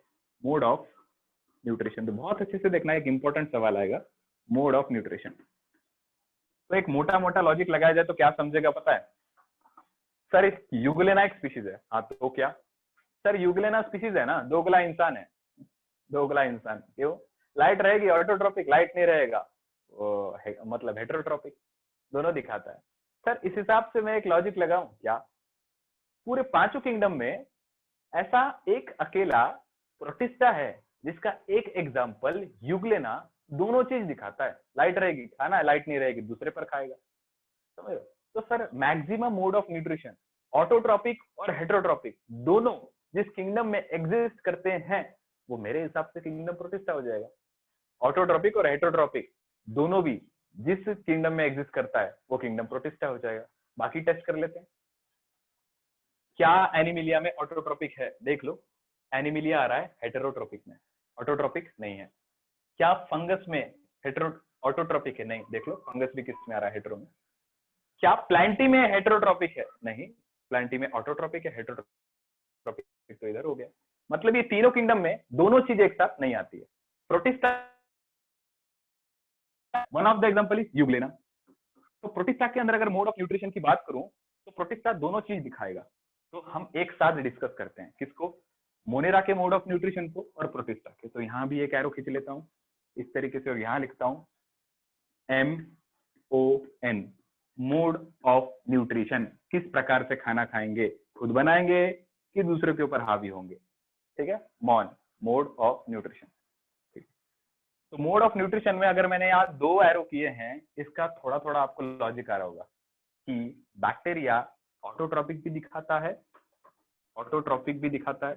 न्यूट्रिशन, तो बहुत अच्छे से देखना, एक इंपॉर्टेंट सवाल आएगा, मोड ऑफ न्यूट्रिशन। तो एक मोटा मोटा लॉजिक लगाया जाए तो क्या समझेगा पता है? सर यूग्लेना एक स्पीशीज है। हाँ, तो क्या सर यूग्लेना स्पीशीज है ना, दोगला इंसान है। दोगला इंसान क्यों? लाइट रहेगी ऑटोट्रोपिक, लाइट नहीं रहेगा मतलब हेटेरोट्रोपिक, दोनों दिखाता है। सर इस हिसाब से मैं एक लॉजिक लगाऊं क्या? पूरे पांचों किंगडम में ऐसा एक अकेला प्रोटिस्टा है जिसका एक एग्जाम्पल यूग्लेना दोनों चीज दिखाता है। लाइट रहेगी खाना है, लाइट नहीं रहेगी दूसरे पर खाएगा। समझ रहे हो? तो sir maximum mode of nutrition autotrophic और हेटेरोट्रोपिक दोनों जिस किंगडम में एग्जिस्ट करते हैं वो मेरे हिसाब से किंगडम प्रोटिस्टा हो जाएगा। ऑटोट्रोपिक और हेटेरोट्रोपिक दोनों भी जिस किंगडम में एग्जिस्ट करता है वो किंगडम प्रोटिस्टा हो जाएगा। बाकी टेस्ट कर लेते हैं। क्या एनिमिलिया में ऑटोट्रोपिक है? देख लो, एनिमिलिया आ रहा है हेटेरोट्रोपिक में, ऑटोट्रोपिक नहीं है। क्या फंगस में हेटेरो ऑटोट्रोपिक है? नहीं। देख लो फंगस भी किस में आ रहा है, हेटेरो में। क्या प्लांटी में हेटेरोट्रोपिक है? नहीं, प्लांटी में ऑटोट्रोपिक है, हेटेरोट्रोपिक तो इधर हो गया। मतलब ये तीनों किंगडम में दोनों चीज एक साथ नहीं आती है। Protista one of the example is euglena. तो प्रोटिस्टा के अंदर अगर मोड ऑफ न्यूट्रिशन की बात करूं तो प्रोटिस्टा दोनों चीज दिखाएगा। तो हम एक साथ डिस्कस करते हैं, किसको? मोनेरा के मोड ऑफ न्यूट्रिशन को और प्रोटिस्टा के। तो यहाँ भी एक एरो खींच लेता हूँ इस तरीके से और यहाँ लिखता हूँ MON, मोड ऑफ न्यूट्रिशन। किस प्रकार से खाना खाएंगे, खुद बनाएंगे कि दूसरे के ऊपर हावी होंगे। ठीक है, मॉन, मोड ऑफ न्यूट्रिशन। तो मोड ऑफ न्यूट्रिशन में अगर मैंने यहाँ 2 एरो किए हैं, इसका थोड़ा थोड़ा आपको लॉजिक आ रहा होगा कि बैक्टीरिया ऑटोट्रोपिक भी दिखाता है, ऑटोट्रोपिक भी दिखाता है।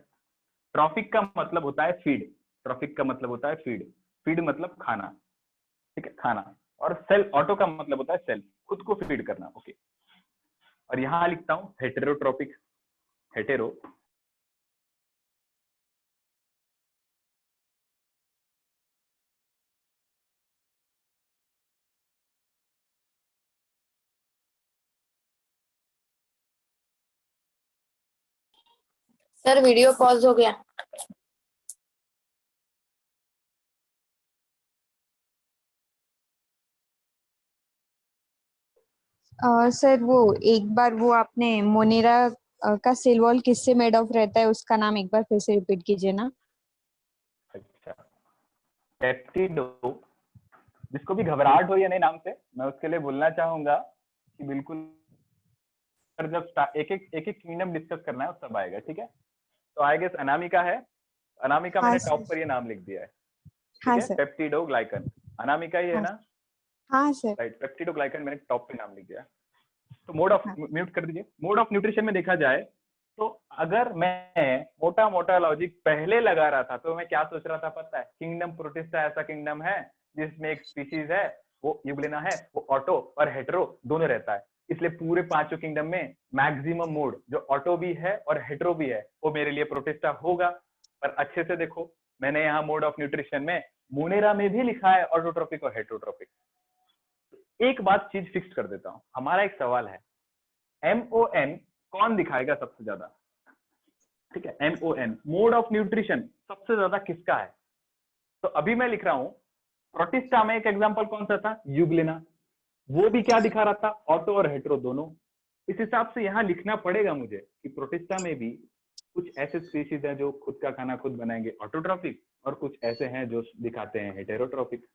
ट्रॉपिक का मतलब होता है फीड, ट्रॉपिक का मतलब होता है फीड, फीड मतलब खाना। ठीक है, खाना। और सेल, ऑटो का मतलब होता है सेल, खुद को फीड करना। ओके, और यहाँ लिखता हूँ हेटेरोट्रोपिक, हेटेरो। सर वीडियो पॉज हो गया। सर वो एक बार वो आपने मोनेरा का सेल वॉल किससे मेड ऑफ रहता है, उसका नाम एक बार फिर से रिपीट कीजिए ना। अच्छा, पेप्टिडो, जिसको भी घबराहट हो या नहीं नाम से, मैं उसके लिए बोलना चाहूंगा कि बिल्कुल जब एक एक किंगडम डिस्कस करना है तब आएगा। ठीक है, तो आई गेस अनामिका है। अनामिका हाँ, मैंने सर। टॉप पर ये नाम लिख दिया है। ठीक हाँ है, सर। पेप्टिडोग्लाइकन, अनामिका ही है हाँ, ना? हाँ सर। राइट, पेप्टिडोग्लाइकन मैंने टॉप पे नाम लिख दिया। तो मोड ऑफ, हाँ। म्यूट कर दीजिए। मोड ऑफ न्यूट्रिशन में देखा जाए तो अगर मैं मोटा मोटा लॉजिक पहले लगा रहा था तो मैं क्या सोच रहा था पता है? किंगडम प्रोटिस्टा ऐसा किंगडम है जिसमें एक स्पीशीज है, वो यूग्लेना है, वो ऑटो और हेटेरो दोनों रहता है। इसलिए पूरे पांचों किंगडम में मैक्सिमम मोड जो ऑटो भी है और हेटेरो भी है वो मेरे लिए प्रोटिस्टा होगा। पर अच्छे से देखो, मैंने यहाँ मोड ऑफ न्यूट्रिशन में मोनेरा में भी लिखा है ऑटोट्रोपिक और हेटेरोट्रोपिक। एक बात चीज फिक्स कर देता हूं, हमारा एक सवाल है, MON कौन दिखाएगा सबसे ज्यादा? ठीक है, MON, मोड ऑफ न्यूट्रिशन सबसे ज्यादा किसका है? तो अभी मैं लिख रहा हूं प्रोटिस्टा में एक एग्जांपल कौन सा था? यूग्लेना। वो भी क्या दिखा रहा था? ऑटो और हेटेरो दोनों। इस हिसाब से यहाँ लिखना पड़ेगा मुझे कि प्रोटिस्टा में भी कुछ ऐसे स्पीशीज हैं जो खुद का खाना खुद बनाएंगे, ऑटोट्रोपिक, और कुछ ऐसे हैं जो दिखाते हैं हेटेरोट्रोपिक।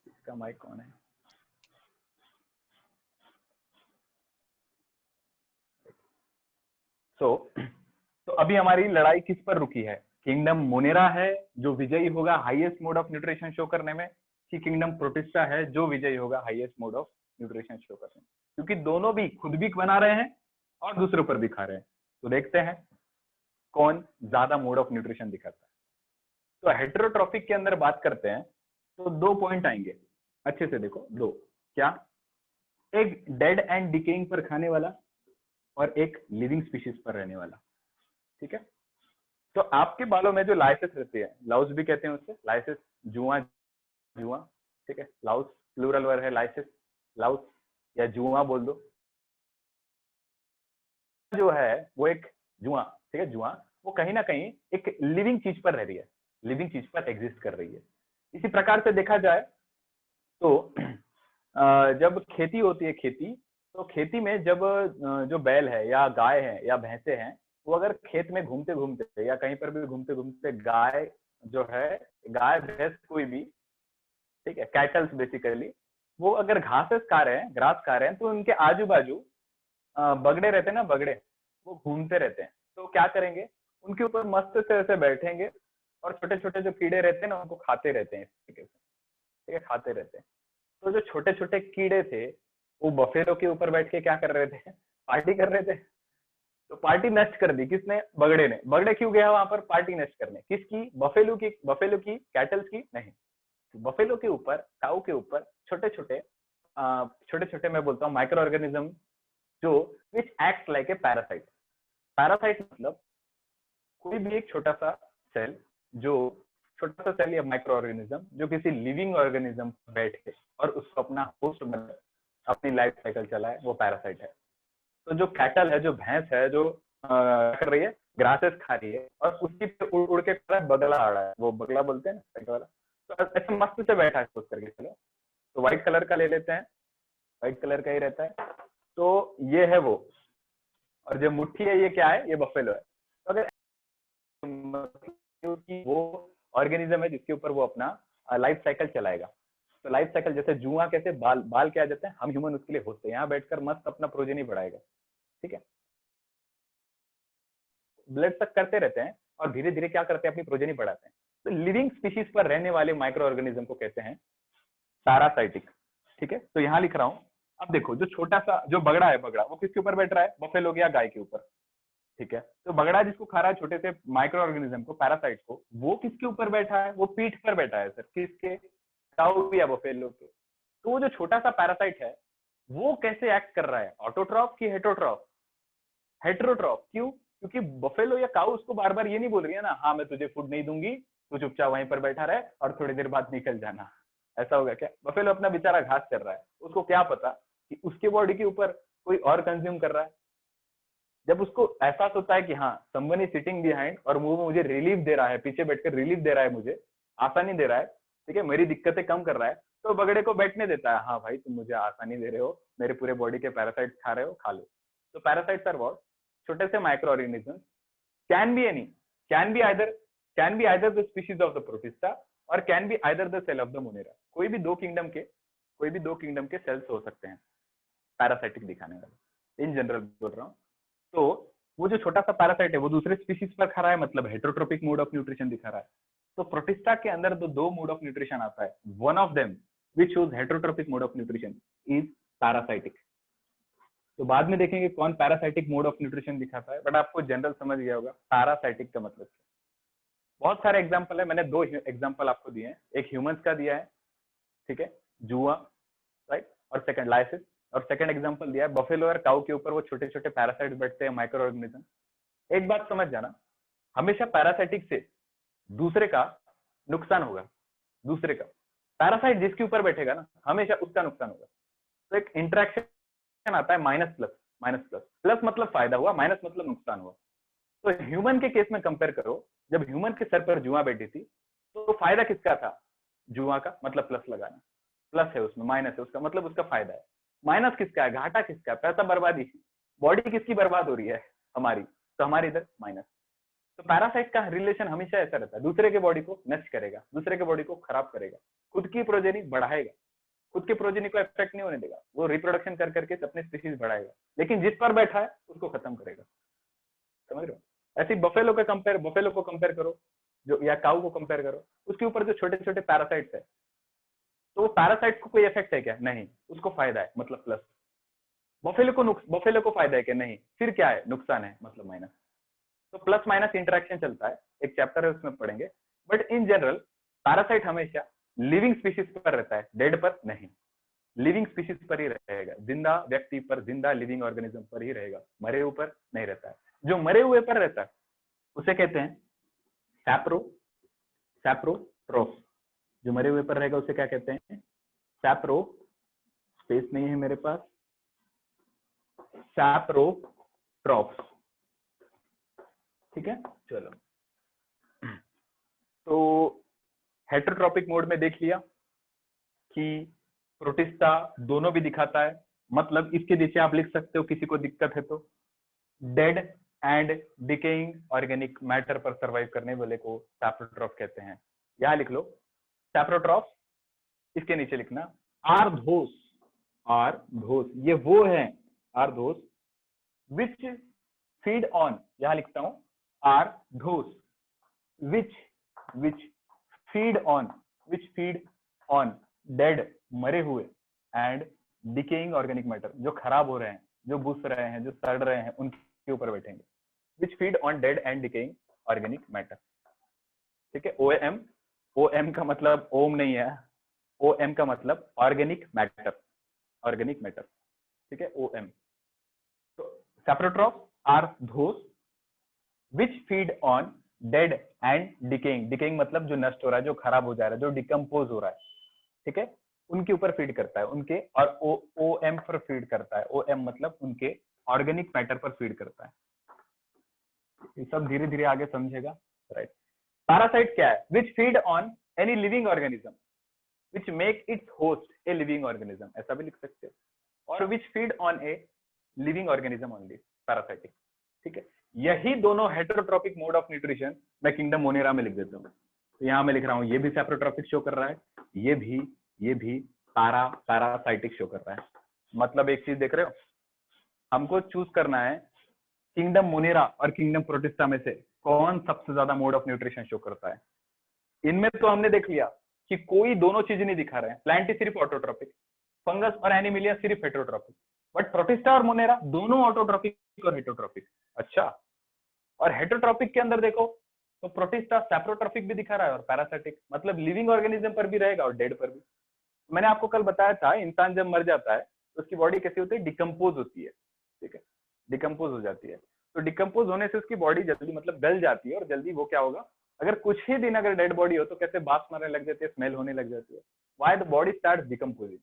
इसका माइक कौन है? तो अभी हमारी लड़ाई किस पर रुकी है? किंगडम मोनेरा है जो विजयी होगा highest mode of nutrition show करने में, कि किंगडम प्रोटिस्टा है जो विजयी होगा highest mode of nutrition show करने में? क्योंकि दोनों भी खुद भी बना रहे हैं और दूसरों पर भी खा रहे हैं। तो देखते हैं। कौन ज्यादा मोड ऑफ न्यूट्रिशन दिखाता है। तो हेटेरोट्रॉफिक के अंदर बात करते हैं तो 2 पॉइंट आएंगे, अच्छे से देखो, 2 क्या, एक डेड एंड डिकेइंग पर खाने वाला और एक लिविंग स्पीशीज पर रहने वाला। ठीक है, तो आपके बालों में जो लाइसेस रहती है, लाउस भी कहते हैं उससे, लाइसेस, जुआ, जुआ, ठीक है, लाउस प्लूरल वर्ड है, लाइसेस, लाउस या जुआ बोल दो, जो है वो एक जुआ, ठीक है, जुआ वो कहीं ना कहीं एक लिविंग चीज पर रह रही है, लिविंग चीज पर एग्जिस्ट कर रही है। इसी प्रकार से देखा जाए तो जब खेती होती है, खेती, तो खेती में जब जो बैल है या गाय है या भैंसे हैं, वो अगर खेत में घूमते घूमते या कहीं पर भी घूमते घूमते गाय जो है, गाय भैंस कोई भी, ठीक है, कैटल्स बेसिकली, वो अगर घासेस खा रहे हैं, ग्रास खा रहे हैं, तो उनके आजू बाजू बगड़े रहते हैं ना, बगड़े, वो घूमते रहते हैं। तो क्या करेंगे, उनके ऊपर मस्त से ऐसे बैठेंगे और छोटे छोटे जो कीड़े रहते हैं ना, उनको खाते रहते हैं इस तरीके से, ठीक है, खाते रहते हैं। तो जो छोटे छोटे कीड़े थे वो बफेलो के ऊपर बैठ के क्या कर रहे थे, पार्टी कर रहे थे। तो पार्टी नष्ट कर दी किसने, बगड़े ने। बगड़े क्यों गया वहां पर पार्टी नष्ट करने, किसकी, बफेलो की, बफेलो की, कैटल्स की नहीं, बफेलो के ऊपर, काऊ के ऊपर छोटे छोटे छोटे छोटे मैं बोलता हूँ माइक्रो ऑर्गेनिज्म, जो which act like a parasite. Parasite मतलब कोई भी एक छोटा सा सेल, जो छोटा सा सेल या माइक्रो ऑर्गेनिज्म जो किसी लिविंग ऑर्गेनिज्म पर बैठ के और उसको अपना होस्ट बना अपनी लाइफ साइकिल चलाए, वो पैरासाइट है। तो जो कैटल है, जो भैंस है, जो कर रही है, ग्रासेस खा रही है और उसकी पे उड़ उड़ के बगला आ रहा है, वो बगला बोलते हैं ना वाला, तो ऐसे मस्त से बैठा है सोच करके चलो। तो व्हाइट कलर का ले लेते हैं, व्हाइट कलर का ही रहता है। तो ये है वो, और जो मुट्ठी है ये क्या है, ये बफेलो है। तो अगर वो ऑर्गेनिज्म है जिसके ऊपर वो अपना लाइफ साइकिल चलाएगा। तो लाइफ साइकिल जैसे जुआ कैसे बाल बाल क्या जाते हैं, हम ह्यूमन उसके लिए होते हैं, यहाँ बैठकर मस्त अपना प्रोजेनी बढ़ाएगा, ठीक है, ब्लड तक करते रहते हैं और धीरे धीरे क्या करते हैं, अपनी प्रोजेनी बढ़ाते हैं। तो लिविंग स्पीशीज पर रहने वाले माइक्रो ऑर्गेनिज्म को कहते हैं पैरासाइटिक। ठीक है, तो यहाँ लिख रहा हूँ। अब देखो, जो छोटा सा जो बगड़ा है, बगड़ा वो किसके ऊपर बैठ रहा है, बफेलो या गाय के ऊपर, ठीक है। तो बगड़ा जिसको खा रहा है छोटे से माइक्रो ऑर्गेनिज्म को, पैरासाइट को, वो किसके ऊपर बैठा है, वो पीठ पर बैठा है सर, किसके, काऊ या बफेलो के। तो वो जो छोटा सा पैरासाइट है वो कैसे एक्ट कर रहा है, ऑटोट्रॉफ की हेटरोट्रॉफ, हेटरोट्रॉफ। क्यों, क्योंकि बफेलो या काऊ उसको बार बार ये नहीं बोल रही है ना, हाँ मैं तुझे फूड नहीं दूंगी, तू चुपचाप वहीं पर बैठा रहे और थोड़ी देर बाद निकल जाना, ऐसा होगा क्या। बफेलो अपना बेचारा घास कर रहा है, उसको क्या पता कि उसके बॉडी के ऊपर कोई और कंज्यूम कर रहा है। जब उसको एहसास होता है कि हाँ समवन इज सिटिंग बिहाइंड और वो मुझे रिलीफ दे रहा है, पीछे बैठकर रिलीफ दे रहा है, मुझे आसानी दे रहा है, ठीक है, मेरी दिक्कतें कम कर रहा है, तो बगड़े को बैठने देता है, हाँ भाई तुम मुझे आसानी दे रहे हो, मेरे पूरे बॉडी के पैरासाइट खा रहे हो, खा लो। तो पैरासाइट्स आर व्हाट, छोटे से microorganism, can be any, can be either the species of the Protista और can be either the cell of the Monera. कोई भी दो किंगडम के सेल्स हो सकते हैं पैरासाइटिक दिखाने वाले, इन जनरल बोल रहा हूँ। तो वो जो छोटा सा पैरासाइट है वो दूसरे स्पीशीज पर खा रहा है, मतलब हेटरोट्रोपिक मोड ऑफ न्यूट्रिशन दिखा रहा है। तो प्रोटिस्टा के अंदर दो मोड ऑफ न्यूट्रिशन आता है, one of them which shows heterotrophic mode of nutrition is parasitic. तो बाद में देखेंगे कौन पैरासाइटिक मोड ऑफ न्यूट्रिशन दिखाता है, बट आपको जनरल समझ गया होगा पैरासाइटिक का मतलब क्या। बहुत सारे एग्जाम्पल है, मैंने 2 एग्जाम्पल आपको दिए हैं, एक ह्यूमंस का दिया है, ठीक है, जुआ, राइट, और सेकंड लाइसिस, और सेकंड एग्जांपल दिया है बफेलो और काऊ के ऊपर वो छोटे छोटे पैरासाइट्स बैठते हैं, माइक्रो ऑर्गेनिज्म। एक बात समझ जाना, हमेशा पैरासाइटिक से दूसरे का नुकसान होगा, दूसरे का, पैरासाइट जिसके ऊपर बैठेगा ना हमेशा उसका नुकसान होगा। तो एक इंटरेक्शन आता है minus plus, minus plus, plus मतलब फायदा हुआ, माइनस मतलब नुकसान हुआ। तो ह्यूमन के केस में कंपेयर करो, जब ह्यूमन के सर पर जुआ बैठी थी तो फायदा किसका था, जुआ का, मतलब प्लस लगाना, प्लस है उसमें, माइनस है उसका मतलब उसका फायदा है, माइनस किसका है, घाटा किसका है, पैसा बर्बादी, बॉडी किसकी बर्बाद हो रही है, हमारी, तो हमारी इधर माइनस। तो पैरासाइट का रिलेशन हमेशा ऐसा रहता है, दूसरे के बॉडी को नष्ट करेगा, दूसरे के बॉडी को खराब करेगा, खुद की प्रोजेनी बढ़ाएगा, खुद के प्रोजेनी को इफेक्ट नहीं होने देगा, वो रिप्रोडक्शन कर करके अपने स्पीशीज बढ़ाएगा, लेकिन जिस पर बैठा है उसको खत्म करेगा। समझ रहे हो, ऐसे बफेलो को कंपेयर करो, जो या काऊ को कंपेयर करो, उसके ऊपर जो छोटे छोटे पैरासाइट्स है, तो पैरासाइट को कोई इफेक्ट है क्या, नहीं, उसको फायदा है, मतलब प्लस। बफेलो को फायदा है क्या, नहीं, फिर क्या है, नुकसान है, मतलब माइनस। तो प्लस माइनस इंटरेक्शन चलता है, एक चैप्टर है उसमें पढ़ेंगे। बट इन जनरल पैरासाइट हमेशा लिविंग स्पीशीज पर रहता है, डेड पर नहीं। लिविंग स्पीशीज पर ही रहेगा, जिंदा व्यक्ति पर, जिंदा लिविंग ऑर्गेनिज्म पर ही रहेगा, मरे हुए पर नहीं रहता है। जो मरे हुए पर रहता है उसे कहते हैं सैप्रोट्रॉफ। जो मरे हुए पर रहेगा उसे क्या कहते हैं? सैप्रो, स्पेस नहीं है मेरे पास, सैप्रोट्रॉफ। ठीक है, चलो। तो हेटेरोट्रॉपिक मोड में देख लिया कि प्रोटिस्टा दोनों भी दिखाता है, मतलब इसके नीचे आप लिख सकते हो किसी को दिक्कत है तो, dead and decaying organic matter पर सर्वाइव करने वाले को सैप्रोट्रॉफ कहते हैं। यहां लिख लो सैप्रोट्रॉफ, इसके नीचे लिखना आर्धोस। आर्धोस ये वो है, आर्धोस विच फीड ऑन, यहां लिखता हूं आर्धोस विच फीड ऑन डेड, मरे हुए, एंड डिकेइंग ऑर्गेनिक मैटर, जो खराब हो रहे हैं, जो बुस रहे हैं, जो सड़ रहे हैं, उनके ऊपर बैठेंगे। विच feed on dead and decaying organic matter. ठीक है, ओएम, ओएम का मतलब ओम नहीं है, ओएम का मतलब ऑर्गेनिक मैटर, ऑर्गेनिक मैटर। ठीक है, ओएम। तो saprotroph are those which feed on dead and decaying, decaying मतलब जो नष्ट हो रहा है, जो खराब हो जा रहा है, जो डिकम्पोज हो रहा है। ठीक है, उनके ऊपर फीड करता है, उनके, और ओएम पर फीड करता है। ओएम मतलब उनके ऑर्गेनिक मैटर पर फीड करता है। ये सब धीरे धीरे आगे समझेगा, राइट। पैरासाइट क्या है? विच feed on any living organism which make it's host a living organism, ऐसा भी लिख सकते हो, और विच feed on a living organism only, parasitic. ठीक है, यही दोनों हेटेरोट्रॉपिक मोड ऑफ न्यूट्रिशन मैं किंगडम मोनेरा में लिख देता हूँ। तो यहाँ मैं लिख रहा हूँ ये भी सैप्रोट्रॉपिक शो कर रहा है, ये भी पैरासाइटिक शो कर रहा है। मतलब एक चीज देख रहे हो, हमको चूज करना है किंगडम मोनेरा और किंगडम प्रोटिस्टा में से कौन सबसे ज्यादा मोड ऑफ न्यूट्रिशन शो करता है। इनमें तो हमने देख लिया कि कोई दोनों चीज नहीं दिखा रहे हैं, प्लांट सिर्फ ऑटोट्रॉपिक, फंगस और एनिमिलिया सिर्फ हेटेरोट्रॉपिक, बट प्रोटिस्टा और मोनेरा दोनों ऑटोट्रॉपिक और हेटेरोट्रॉपिक। अच्छा, और हेटेरोट्रॉपिक के अंदर देखो तो प्रोटिस्टा सैप्रोट्रॉपिक भी दिखा रहा है और पैरासाइटिक, मतलब लिविंग ऑर्गेनिज्म पर भी रहेगा और डेड पर भी। मैंने आपको कल बताया था इंसान जब मर जाता है तो उसकी बॉडी कैसी होती है? डिकम्पोज होती है। ठीक है, डिकम्पोज हो जाती है। तो डिकम्पोज होने से उसकी बॉडी जल्दी, मतलब गल जाती है, और जल्दी वो क्या होगा, अगर कुछ ही दिन अगर डेड बॉडी हो तो कैसे बास मारने लग जाती है, स्मेल होने लग जाती है। Why the body starts decomposing,